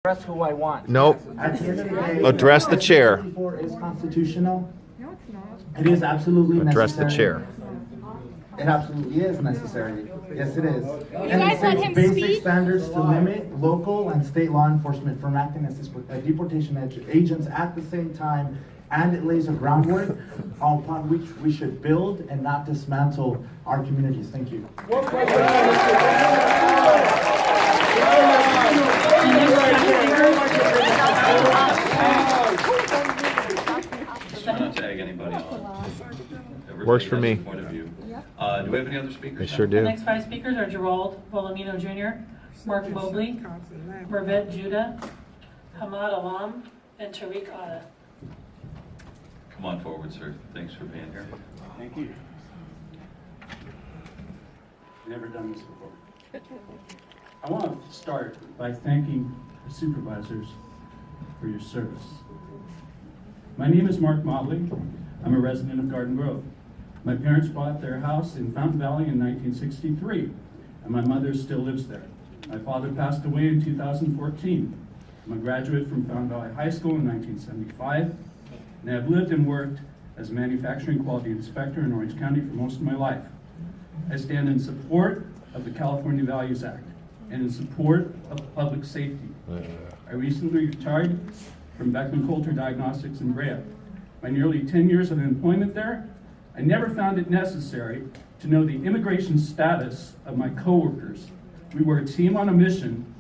Address who I want. Nope. At the end of the day, Address the chair. 64 is constitutional. It is absolutely Address the necessary. chair. It absolutely is necessary. Yes, it is. And guys it let sets him basic speak? standards to limit local and state law enforcement from acting as deportation agents at the same time, and it lays a groundwork upon which we should build and not dismantle our communities. Thank you. Try not to tag anybody on. Works for Everybody me. has a point of view. Do we have any other speakers? They sure The do. next 5 speakers are Gerald Volumino Jr., Mark Mobley, Mervet Judah, Hamad Alam, and Tariq Atta. Come on forward, sir. Thanks for being here. Thank you. Never done this before. I want to start by thanking the supervisors for your service. My name is Mark Mobley. I'm a resident of Garden Grove. My parents bought their house in Fountain Valley in 1963, and my mother still lives there. My father passed away in 2014. I'm a graduate from Fountain Valley High School in 1975, and I've lived and worked as a manufacturing quality inspector in Orange County for most of my life. I stand in support of the California Values Act and in support of public safety. I recently retired from Beckman Coulter Diagnostics in Brea. My nearly 10 years of employment there, I never found it necessary to know the immigration status of my coworkers. We were a team on a mission,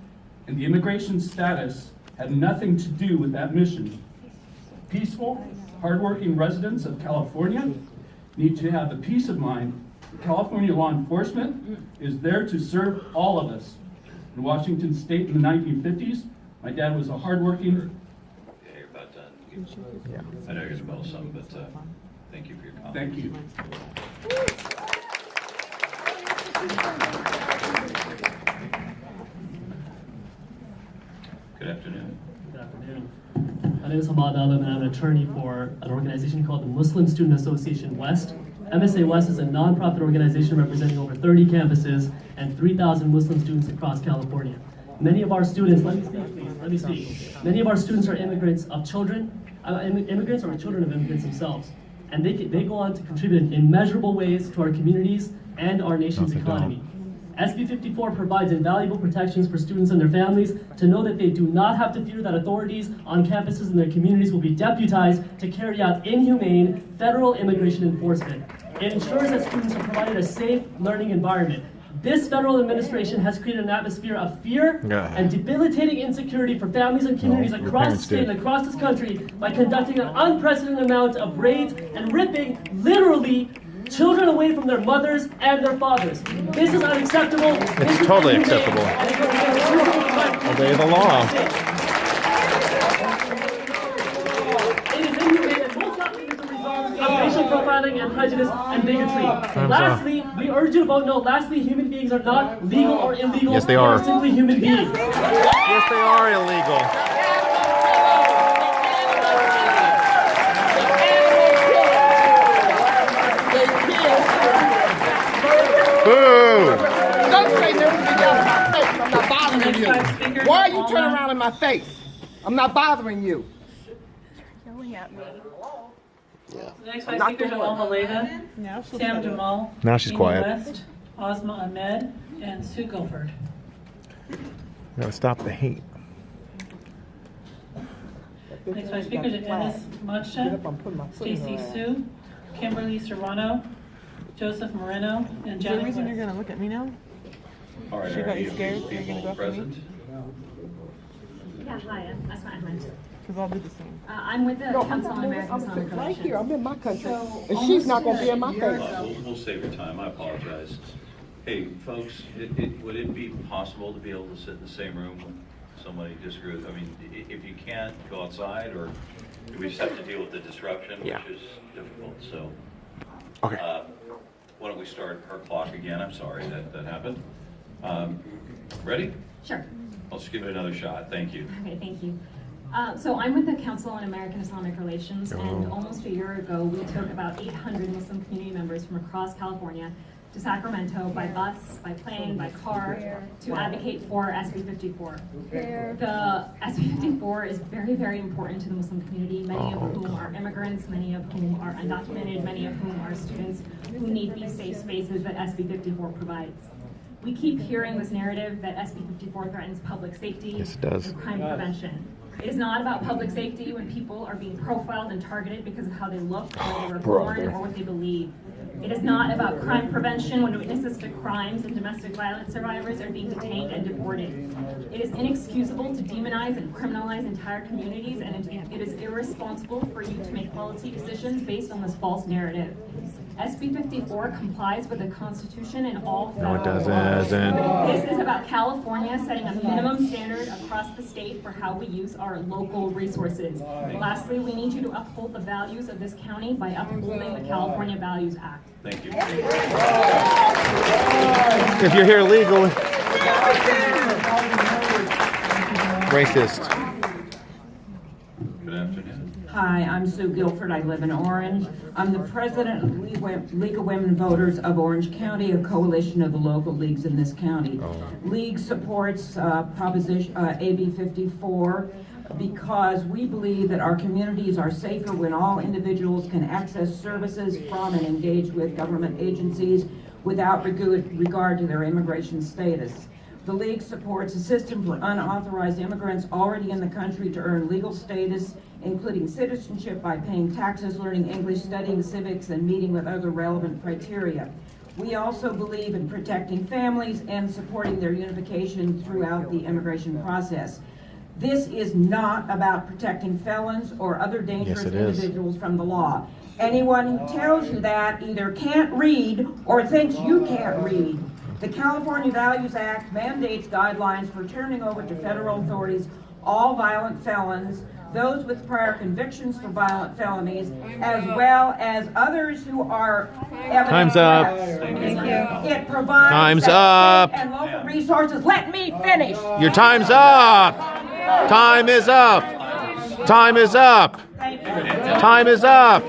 and the immigration status had nothing to do with that mission. Peaceful, hardworking residents of California need to have the peace of mind that California law enforcement is there to serve all of us. In Washington State in the 1950s, my dad was a hardworking. Yeah, you're about done. I know you're going to spell some, but thank you for your comment. Thank you. Good afternoon. Good afternoon. My name is Hamad Alam, and I'm an attorney for an organization called the Muslim Student Association West. MSA West is a nonprofit organization representing over 30 campuses and 3,000 Muslim students across California. Many of our students, let me speak please, let me speak. Many of our students are immigrants of children, immigrants or children of immigrants themselves. And they go on to contribute in immeasurable ways to our communities and our nation's economy. SB 54 provides invaluable protections for students and their families to know that they do not have to fear that authorities on campuses and their communities will be deputized to carry out inhumane federal immigration enforcement. It ensures that students are provided a safe learning environment. This federal administration has created an atmosphere of fear and debilitating insecurity for families and communities across the state and across this country by conducting an unprecedented amount of raids and ripping, literally, children away from their mothers and their fathers. This is unacceptable. It's totally acceptable. Obey the law. It is inhumane and will not lead to the results of racial profiling and prejudice and bigotry. Lastly, we urge you to vote no. Lastly, human beings are not legal or illegal. Yes, they are. They are simply human beings. Yes, they are illegal. Boo! Don't say never get out of my face. I'm not bothering Next 5 speakers you. Why are are you Alma- turning around in my face? I'm not bothering you. Yelling at me. The next 5 speakers are Alma Leda, Sam Jamal, Now she's Amy quiet. West, Ozma Ahmed, and Sue Guilford. Gotta stop the hate. Next 5 speakers are Dennis Mucha, Stacy Sue, Kimberly Serrano, Joseph Moreno, and Is there a Janet reason you're West. gonna look at me now? All right, She are got you you scared? You're gonna people go after me? present? Yeah, hi, I'm Asma Ahmed. Because I'll do the same. I'm with the No, I'm Council not on moving. American I'm Islamic sitting right Relations. here. I'm in my country. So, And she's not almost gonna be in my a year face. ago- We'll save your time. I apologize. Hey, folks, would it be possible to be able to sit in the same room when somebody disagrees? I mean, if you can't, go outside, or do we just have to deal with the disruption, which is difficult, so. Okay. Why don't we start her clock again? I'm sorry that happened. Ready? Sure. Let's give it another shot. Thank you. Okay, thank you. So I'm with the Council on American Islamic Relations, and almost a year ago, we took about 800 Muslim community members from across California to Sacramento by bus, by plane, by car, to advocate for SB 54. The SB 54 is very, very important to the Muslim community, many of whom are immigrants, many of whom are undocumented, many of whom are students who need these safe spaces that SB 54 provides. We keep hearing this narrative that SB 54 threatens public safety Yes, it does. and crime prevention. It is not about public safety when people are being profiled and targeted because of how they look, or where they were born, or what they believe. It is not about crime prevention when witnesses to crimes and domestic violence survivors are being detained and deported. It is inexcusable to demonize and criminalize entire communities, and it is irresponsible for you to make policy decisions based on this false narrative. SB 54 complies with the Constitution and all federal No, it laws. doesn't. This is about California setting a minimum standard across the state for how we use our local resources. Lastly, we need you to uphold the values of this county by upholding the California Values Act. Thank you. If you're here legally. Racist. Good afternoon. Hi, I'm Sue Guilford. I live in Orange. I'm the president of League of Women Voters of Orange County, a coalition of the local leagues in this county. League supports Proposition AB 54 because we believe that our communities are safer when all individuals can access services from and engage with government agencies without regard to their immigration status. The League supports a system for unauthorized immigrants already in the country to earn legal status, including citizenship, by paying taxes, learning English, studying civics, and meeting with other relevant criteria. We also believe in protecting families and supporting their unification throughout the immigration process. This is not about protecting felons or other dangerous individuals from the law. Anyone who tells you that either can't read or thinks you can't read. The California Values Act mandates guidelines for turning over to federal authorities all violent felons, those with prior convictions for violent felonies, as well as others who are evidence Time's up. threats. It provides Time's that up. state and local resources. Let me finish. Your time's up. Time is up. Time is up. Thank you. Time is up.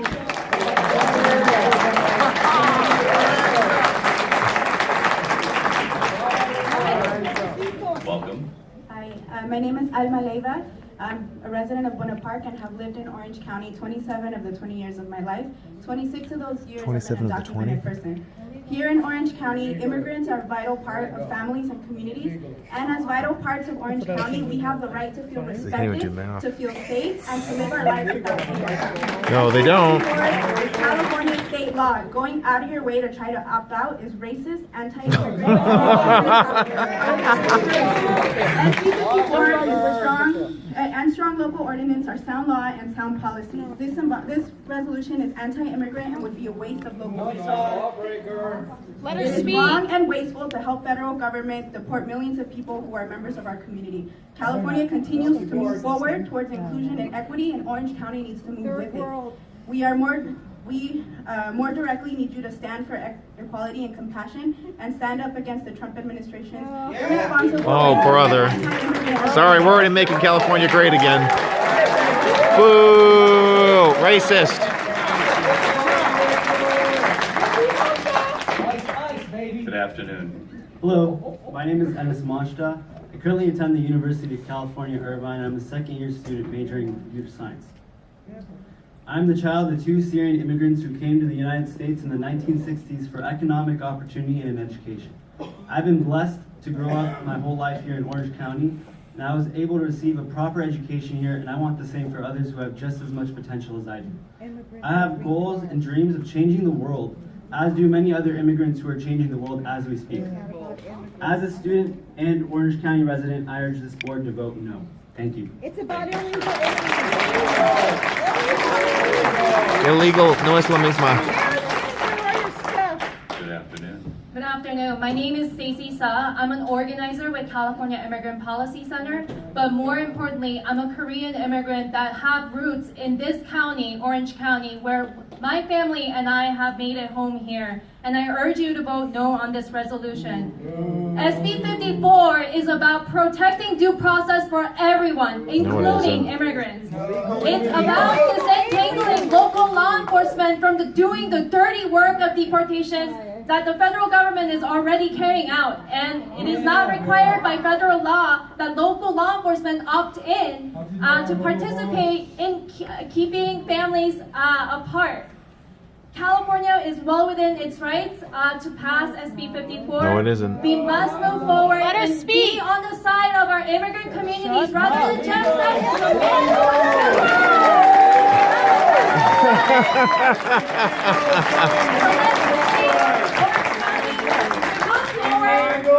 Welcome. Hi, my name is Alma Leiva. I'm a resident of Buena Park and have lived in Orange County 27 of the 20 years of my life. 26 of those years I've been a documented person. Here in Orange County, immigrants are a vital part of families and communities, and as vital parts of Orange County, we have the right to feel respected, to feel safe, and to live our lives without fear. No, they don't. California state law. Going out of your way to try to opt out is racist, anti-immigrant. SB 54 is a strong local ordinance are sound law and sound policy. This resolution is anti-immigrant and would be a waste of local resources. Let her It is speak. wrong and wasteful to help federal government deport millions of people who are members of our community. California continues to move forward towards inclusion and equity, and Orange County needs to move with it. We more directly need you to stand for equality and compassion and stand up against the Trump administration's irresponsible. Oh, brother. Sorry, we're already making California great again. Boo! Racist. Good afternoon. Hello, my name is Enes Mashta. I currently attend the University of California, Irvine. I'm a second-year student majoring in computer science. I'm the child of two Syrian immigrants who came to the United States in the 1960s for economic opportunity and education. I've been blessed to grow up my whole life here in Orange County, and I was able to receive a proper education here, and I want the same for others who have just as much potential as I do. I have goals and dreams of changing the world, as do many other immigrants who are changing the world as we speak. As a student and Orange County resident, I urge this board to vote no. Thank you. It's about illegal. Illegal. No Islamismo. Good afternoon. Good afternoon. My name is Stacey Sa. I'm an organizer with California Immigrant Policy Center, but more importantly, I'm a Korean immigrant that have roots in this county, Orange County, where my family and I have made it home here. And I urge you to vote no on this resolution. SB 54 is about protecting due process for everyone, including immigrants. It's about disentangling local law enforcement from doing the dirty work of deportations that the federal government is already carrying out, and it is not required by federal law that local law enforcement opt in to participate in keeping families apart. California is well within its rights to pass SB 54. No, it isn't. We must move forward Let her and speak. be on the side of our immigrant communities rather than genocide.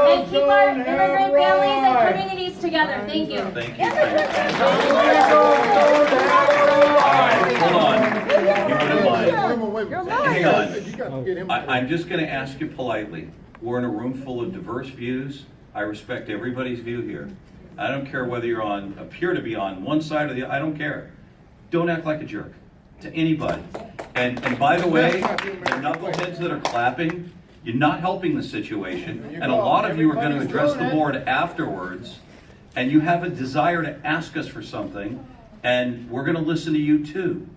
And keep our immigrant families and communities together. Thank you. Thank you. All right, hold on. You wouldn't mind. Hang on. I'm just going to ask you politely. We're in a room full of diverse views. I respect everybody's view here. I don't care whether you're appear to be on one side or the other. I don't care. Don't act like a jerk to anybody. And by the way, the knuckleheads that are clapping, you're not helping the situation. And a lot of you are going to address the board afterwards, and you have a desire to ask us for something, and we're going to listen to you too.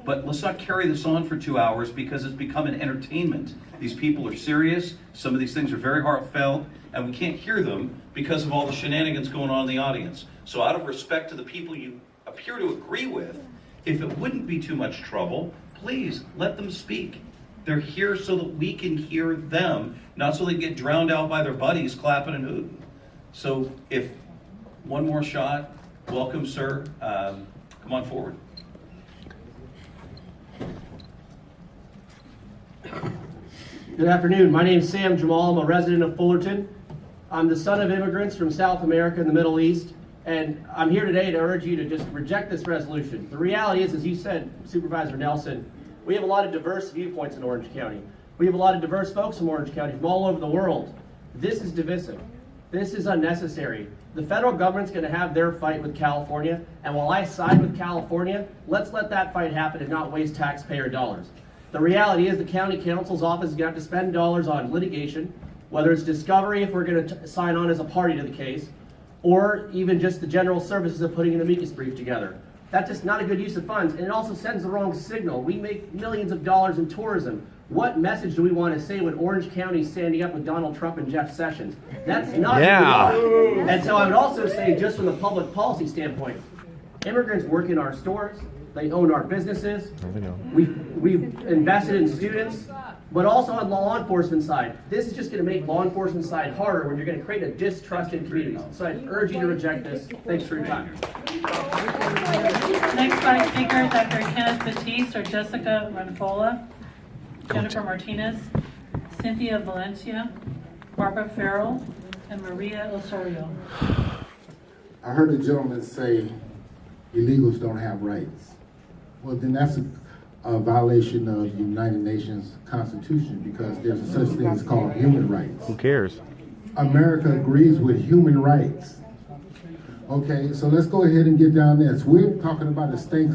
But let's not carry this on for 2 hours because it's become an entertainment. These people are serious. Some of these things are very heartfelt, and we can't hear them because of all the shenanigans going on in the audience. So out of respect to the people you appear to agree with, if it wouldn't be too much trouble, please let them speak. They're here so that we can hear them, not so they get drowned out by their buddies clapping and hooting. So if one more shot, welcome, sir. Come on forward. Good afternoon. My name is Sam Jamal. I'm a resident of Fullerton. I'm the son of immigrants from South America and the Middle East, and I'm here today to urge you to just reject this resolution. The reality is, as you said, Supervisor Nelson, we have a lot of diverse viewpoints in Orange County. We have a lot of diverse folks in Orange County from all over the world. This is divisive. This is unnecessary. The federal government's going to have their fight with California, and while I side with California, let's let that fight happen and not waste taxpayer dollars. The reality is the county council's office is going to have to spend dollars on litigation, whether it's discovery if we're going to sign on as a party to the case, or even just the general services of putting an amicus brief together. That's just not a good use of funds, and it also sends the wrong signal. We make millions of dollars in tourism. What message do we want to say when Orange County is standing up with Donald Trump and Jeff Sessions? That's not who we are. And so I would also say, just from the public policy standpoint, immigrants work in our stores, they own our businesses, we've invested in students, but also on the law enforcement side. This is just going to make law enforcement side harder when you're going to create a distrust in communities. So I urge you to reject this. Thanks for your time. Next five speakers after Kenneth Batiste are Jessica Ranfola, Jennifer Martinez, Cynthia Valencia, Barbara Farrell, and Maria Osorio. I heard a gentleman say illegals don't have rights. Well, then that's a violation of the United Nations Constitution, because there's a such thing as called human rights. Who cares? America agrees with human rights. Okay, so let's go ahead and get down this. We're talking about a state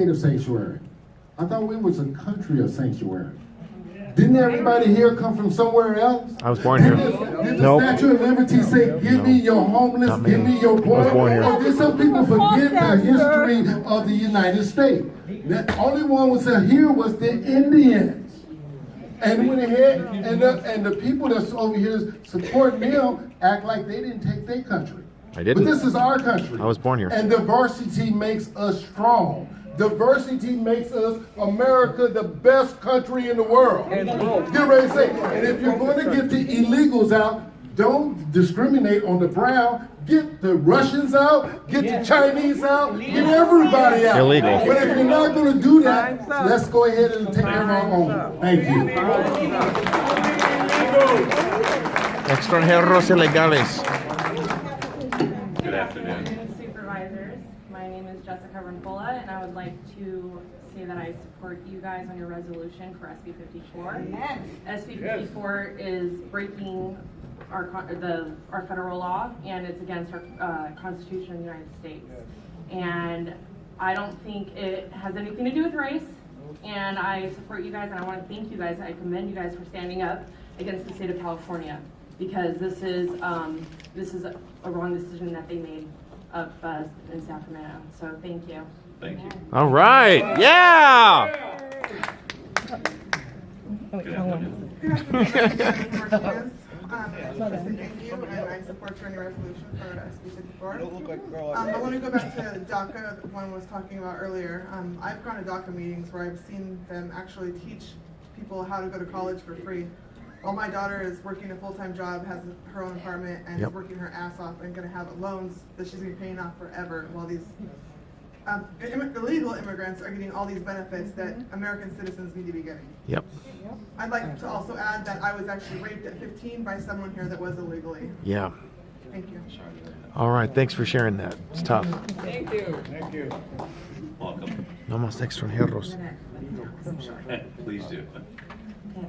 of sanctuary. I thought we was a country of sanctuary. Didn't everybody here come from somewhere else? I was born here. Did the Statue of Liberty say, give me your homeless, give me your poor? I was born here. Or did some people forget the history of the United States? The only one was here was the Indians. And went ahead, and the people that's over here supporting them act like they didn't take their country. I didn't. But this is our country. I was born here. And diversity makes us strong. Diversity makes us, America, the best country in the world. Get ready to say, and if you're going to get the illegals out, don't discriminate on the brown. Get the Russians out, get the Chinese out, get everybody out. Illegal. But if you're not going to do that, let's go ahead and take care of our own. Thank you. Extranjeros ilegales. Good afternoon. Supervisors, my name is Jessica Ranfola, and I would like to say that I support you guys on your resolution for SB 54. SB 54 is breaking our federal law, and it's against our Constitution of the United States. And I don't think it has anything to do with race. And I support you guys, and I want to thank you guys. I commend you guys for standing up against the state of California, because this is a wrong decision that they made up in Sacramento. So thank you. Thank you. All right. Yeah. Good afternoon. Good afternoon. Thank you, and I support your resolution for SB 54. But let me go back to DACA, the one was talking about earlier. I've gone to DACA meetings where I've seen them actually teach people how to go to college for free. While my daughter is working a full-time job, has her own apartment, and is working her ass off and going to have loans that she's going to be paying off forever, while these illegal immigrants are getting all these benefits that American citizens need to be getting. Yep. I'd like to also add that I was actually raped at 15 by someone here that was illegally. Yeah. Thank you. All right. Thanks for sharing that. It's tough. Thank you. Thank you. Welcome. No más extranjeros. Please do.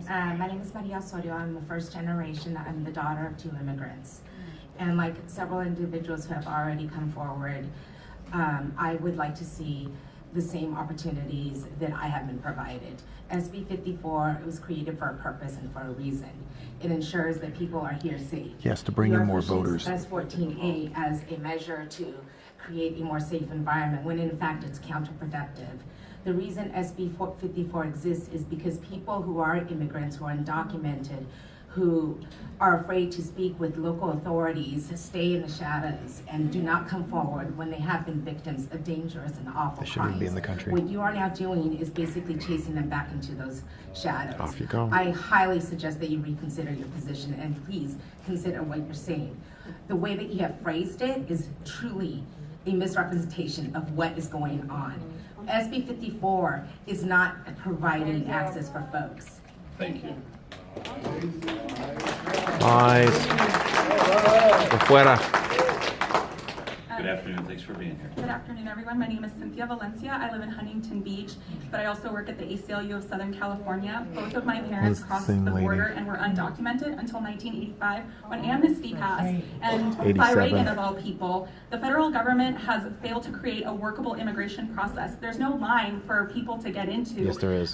My name is Maria Osorio. I'm the first generation. I'm the daughter of 2 immigrants. And like several individuals who have already come forward, I would like to see the same opportunities that I have been provided. SB 54 was created for a purpose and for a reason. It ensures that people are here safe. Yes, to bring in more voters. S14A as a measure to create a more safe environment, when in fact it's counterproductive. The reason SB 54 exists is because people who are immigrants, who are undocumented, who are afraid to speak with local authorities, stay in the shadows, and do not come forward when they have been victims of dangerous and awful They shouldn't crimes. be in the country. What you are now doing is basically chasing them back into those shadows. Off you go. I highly suggest that you reconsider your position, and please consider what you're saying. The way that you have phrased it is truly a misrepresentation of what is going on. SB 54 is not providing access for folks. Thank you. Nice. Por fuera. Good afternoon. Thanks for being here. Good afternoon, everyone. My name is Cynthia Valencia. I live in Huntington Beach, but I also work at the ACLU of Southern California. Both of my parents Who's crossed the the same lady? border and were undocumented until 1985 when amnesty passed. And by 87. Reagan, of all people, the federal government has failed to create a workable immigration process. There's no line for people to get into. Yes, there is.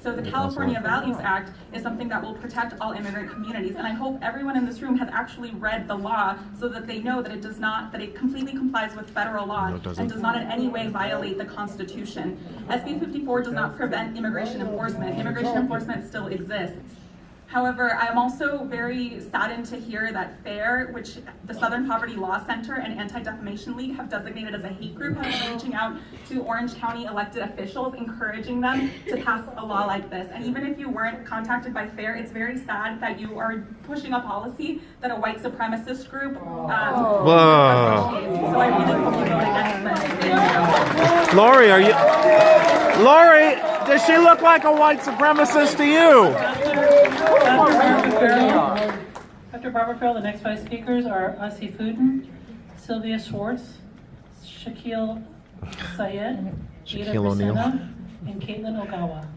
So the California Values Act is something that will protect all immigrant communities. And I hope everyone in this room has actually read the law so that they know that it does not, that it completely complies with federal law No, it doesn't. and does not in any way violate the Constitution. SB 54 does not prevent immigration enforcement. Immigration enforcement still exists. However, I am also very saddened to hear that FAIR, which the Southern Poverty Law Center and Anti-Defamation League have designated as a hate group, have been reaching out to Orange County elected officials, encouraging them to pass a law like this. And even if you weren't contacted by FAIR, it's very sad that you are pushing a policy that a white supremacist group Whoa. So I really hope you vote against this. Lori, are you? Lori, does she look like a white supremacist to you? After Barbara Farrell, the next 5 speakers are Asi Fuden, Sylvia Schwartz, Shaquille Syed, Ada Shaquille O'Neal. Bracena, and Caitlin Ogawa.